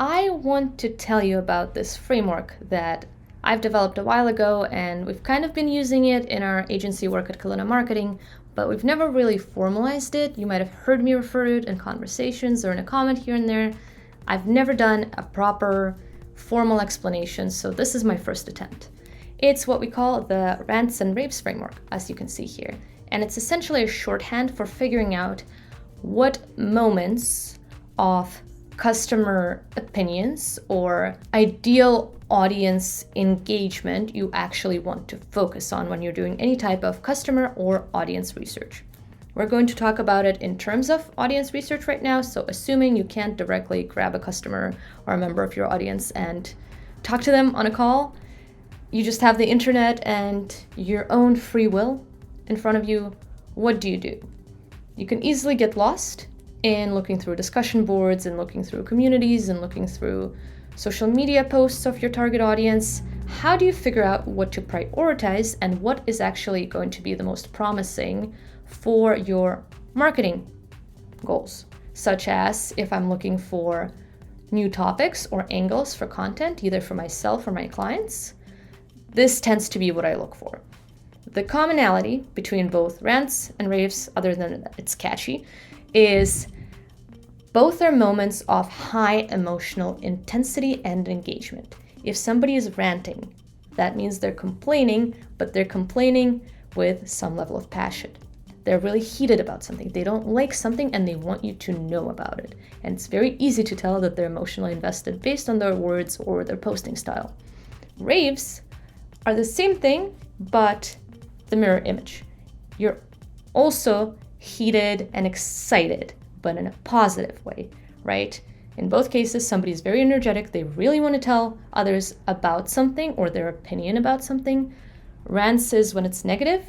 I want to tell you about this framework that I've developed a while ago, and we've kind of been using it in our agency work at Kaluna Marketing, but we've never really formalized it. You might have heard me refer to it in conversations or in a comment here and there. I've never done a proper formal explanation, so this is my first attempt. It's what we call the Rants and Raves framework, as you can see here, and it's essentially a shorthand for figuring out what moments of customer opinions or ideal audience engagement you actually want to focus on when you're doing any type of customer or audience research. We're going to talk about it in terms of audience research right now, so assuming you can't directly grab a customer or a member of your audience and talk to them on a call, you just have the internet and your own free will in front of you. What do? You can easily get lost in looking through discussion boards and looking through communities and looking through social media posts of your target audience. How do you figure out what to prioritize and what is actually going to be the most promising for your marketing goals? Such as if I'm looking for new topics or angles for content, either for myself or my clients, this tends to be what I look for. The commonality between both rants and raves, other than it's catchy, is both are moments of high emotional intensity and engagement. If somebody is ranting, that means they're complaining, but they're complaining with some level of passion. They're really heated about something. They don't like something and they want you to know about it. And it's very easy to tell that they're emotionally invested based on their words or their posting style. Raves are the same thing, but the mirror image. You're also heated and excited, but in a positive way, right? In both cases, somebody's very energetic. They really want to tell others about something or their opinion about something. Rants is when it's negative.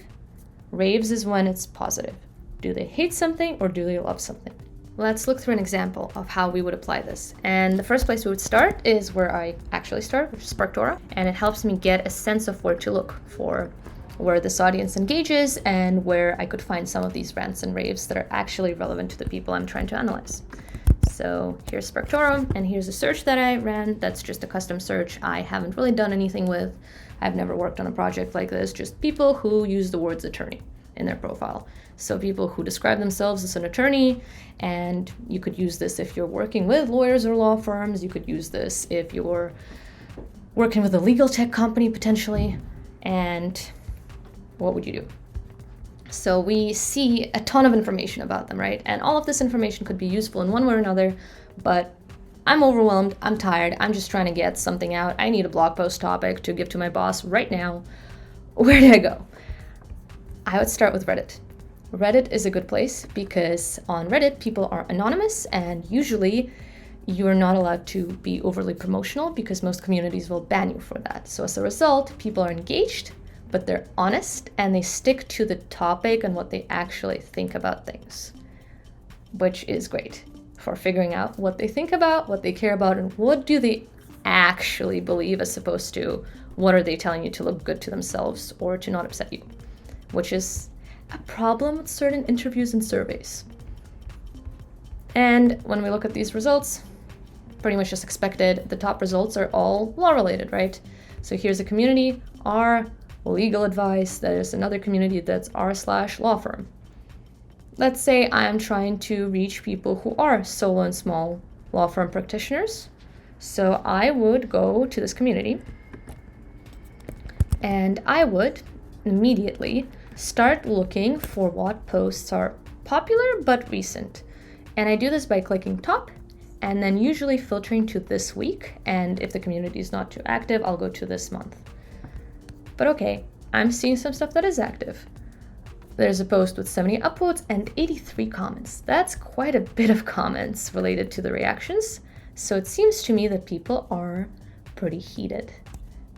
Raves is when it's positive. Do they hate something or do they love something? Let's look through an example of how we would apply this. And the first place we would start is where I actually start, which is SparkToro. And it helps me get a sense of where to look for where this audience engages and where I could find some of these rants and raves that are actually relevant to the people I'm trying to analyze. So here's SparkToro, and here's a search that I ran. That's just a custom search I haven't really done anything with. I've never worked on a project like this, just people who use the words attorney in their profile. So people who describe themselves as an attorney, and you could use this if you're working with lawyers or law firms. You could use this if you're working with a legal tech company potentially, and what would you do? So we see a ton of information about them, right? And all of this information could be useful in one way or another, but I'm overwhelmed, I'm tired, I'm just trying to get something out. I need a blog post topic to give to my boss right now. Where do I go? I would start with Reddit. Reddit is a good place because on Reddit, people are anonymous and usually you're not allowed to be overly promotional because most communities will ban you for that. So as a result, people are engaged, but they're honest and they stick to the topic and what they actually think about things, which is great for figuring out what they think about, what they care about, and what do they actually believe as opposed to what are they telling you to look good to themselves or to not upset you, which is a problem with certain interviews and surveys. And when we look at these results, pretty much as expected, the top results are all law related, right? So here's a community, R legal advice, that is another community that's r/law firm. Let's say I'm trying to reach people who are solo and small law firm practitioners. So I would go to this community and I would immediately start looking for what posts are popular but recent. And I do this by clicking top and then usually filtering to this week. And if the community is not too active, I'll go to this month. But okay, I'm seeing some stuff that is active. There's a post with 70 upvotes and 83 comments. That's quite a bit of comments related to the reactions. So it seems to me that people are pretty heated.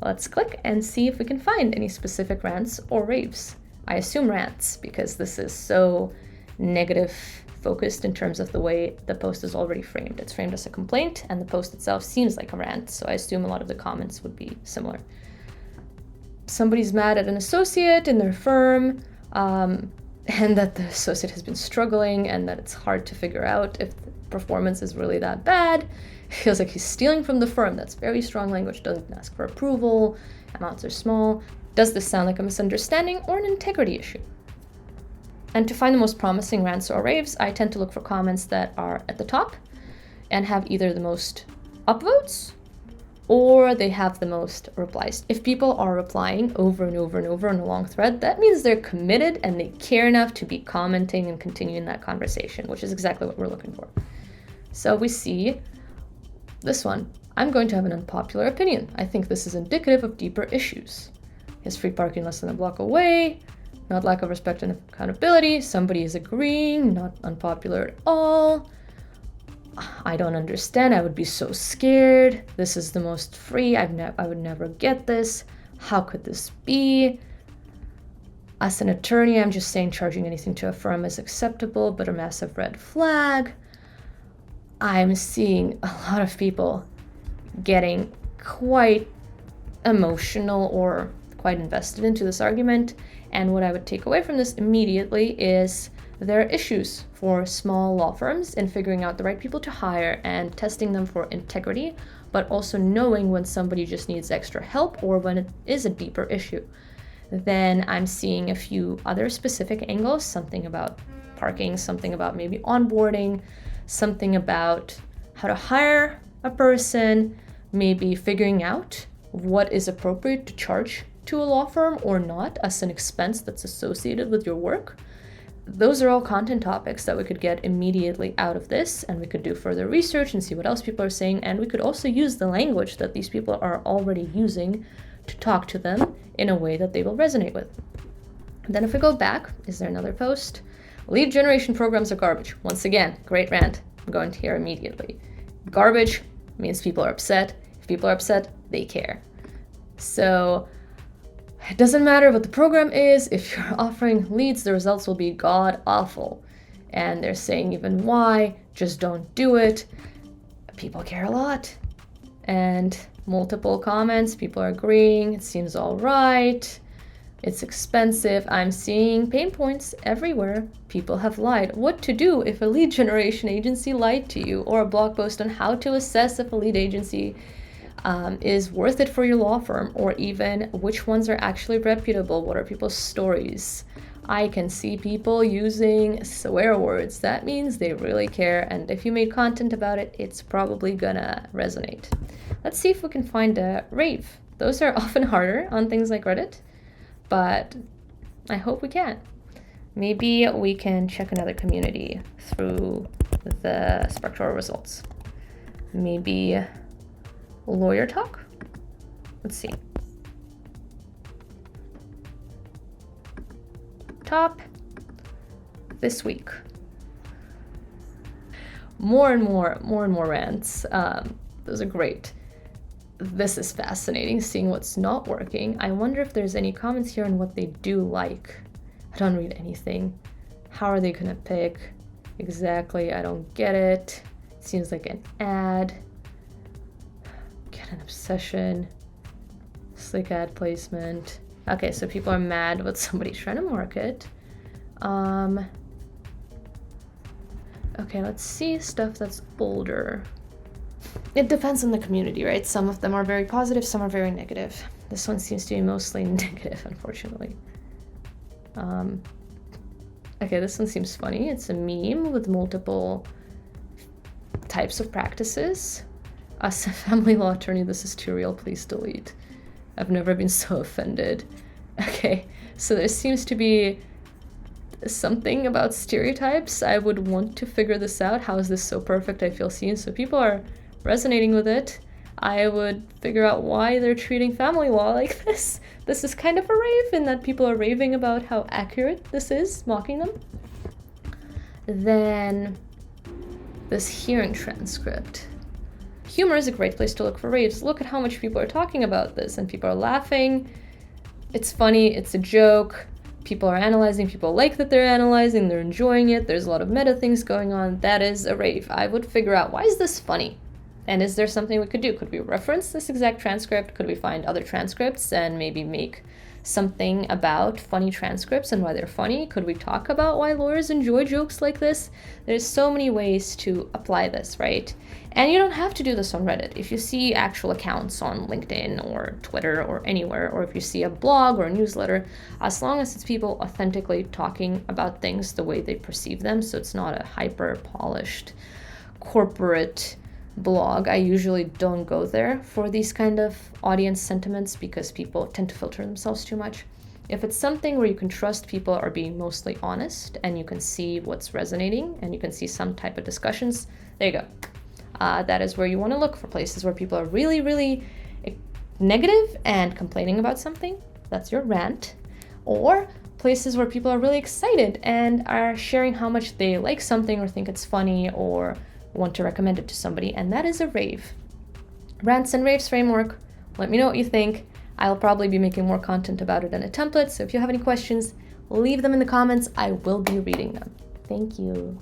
Let's click and see if we can find any specific rants or raves. I assume rants because this is so negative focused in terms of the way the post is already framed. It's framed as a complaint and the post itself seems like a rant. So I assume a lot of the comments would be similar. Somebody's mad at an associate in their firm, and that the associate has been struggling and that it's hard to figure out if performance is really that bad. It feels like he's stealing from the firm. That's very strong language, doesn't ask for approval, amounts are small. Does this sound like a misunderstanding or an integrity issue? And to find the most promising rants or raves, I tend to look for comments that are at the top and have either the most upvotes or they have the most replies. If people are replying over and over and over in a long thread, that means they're committed and they care enough to be commenting and continuing that conversation, which is exactly what we're looking for. So we see this one. I'm going to have an unpopular opinion. I think this is indicative of deeper issues. He has free parking less than a block away, not lack of respect and accountability. Somebody is agreeing, not unpopular at all. I don't understand. I would be so scared. This is the most free. I would never get this. How could this be? As an attorney, I'm just saying charging anything to a firm is acceptable, but a massive red flag. I'm seeing a lot of people getting quite emotional or quite invested into this argument. And what I would take away from this immediately is there are issues for small law firms in figuring out the right people to hire and testing them for integrity, but also knowing when somebody just needs extra help or when it is a deeper issue. Then I'm seeing a few other specific angles, something about parking, something about maybe onboarding, something about how to hire a person, maybe figuring out what is appropriate to charge to a law firm or not as an expense that's associated with your work. Those are all content topics that we could get immediately out of this, and we could do further research and see what else people are saying, and we could also use the language that these people are already using to talk to them in a way that they will resonate with. And then if we go back, is there another post? Lead generation programs are garbage. Once again, great rant. I'm going to here immediately. Garbage means people are upset. If people are upset, they care. So it doesn't matter what the program is. If you're offering leads, the results will be god awful. And they're saying even why, just don't do it. People care a lot. And multiple comments, people are agreeing, it seems all right. It's expensive. I'm seeing pain points everywhere. People have lied. What to do if a lead generation agency lied to you, or a blog post on how to assess if a lead agency is worth it for your law firm, or even which ones are actually reputable. What are people's stories? I can see people using swear words. That means they really care, and if you made content about it, it's probably gonna resonate. Let's see if we can find a rave. Those are often harder on things like Reddit, but I hope we can. Maybe we can check another community through the SparkToro results. Maybe lawyer talk? Let's see. Top this week. More and more rants. Those are great. This is fascinating, seeing what's not working. I wonder if there's any comments here on what they do like. I don't read anything. How are they gonna pick? Exactly, I don't get it. Seems like an ad. Get an obsession. Slick ad placement. Okay, so people are mad what somebody's trying to market. Okay, let's see stuff that's older. It depends on the community, right? Some of them are very positive, some are very negative. This one seems to be mostly negative, unfortunately. Okay, this one seems funny. It's a meme with multiple types of practices. As a family law attorney, this is too real, please delete. I've never been so offended. Okay, so there seems to be something about stereotypes. I would want to figure this out. How is this so perfect? I feel seen. So people are resonating with it. I would figure out why they're treating family law like this. This is kind of a rave in that people are raving about how accurate this is, mocking them. Then this hearing transcript. Humor is a great place to look for raves. Look at how much people are talking about this, and people are laughing. It's funny, it's a joke. People are analyzing, people like that they're analyzing, they're enjoying it. There's a lot of meta things going on. That is a rave. I would figure out, why is this funny? And is there something we could do? Could we reference this exact transcript? Could we find other transcripts and maybe make something about funny transcripts and why they're funny? Could we talk about why lawyers enjoy jokes like this? There's so many ways to apply this, right? And you don't have to do this on Reddit. If you see actual accounts on LinkedIn or Twitter or anywhere, or if you see a blog or a newsletter, as long as it's people authentically talking about things the way they perceive them, so it's not a hyper-polished corporate blog. I usually don't go there for these kind of audience sentiments because people tend to filter themselves too much. If it's something where you can trust people are being mostly honest and you can see what's resonating and you can see some type of discussions, there you go. That is where you want to look for places where people are really, really negative and complaining about something. That's your rant. Or places where people are really excited and are sharing how much they like something or think it's funny or want to recommend it to somebody, and that is a rave. Rants and Raves framework. Let me know what you think. I'll probably be making more content about it in a template, so if you have any questions, leave them in the comments. I will be reading them. Thank you.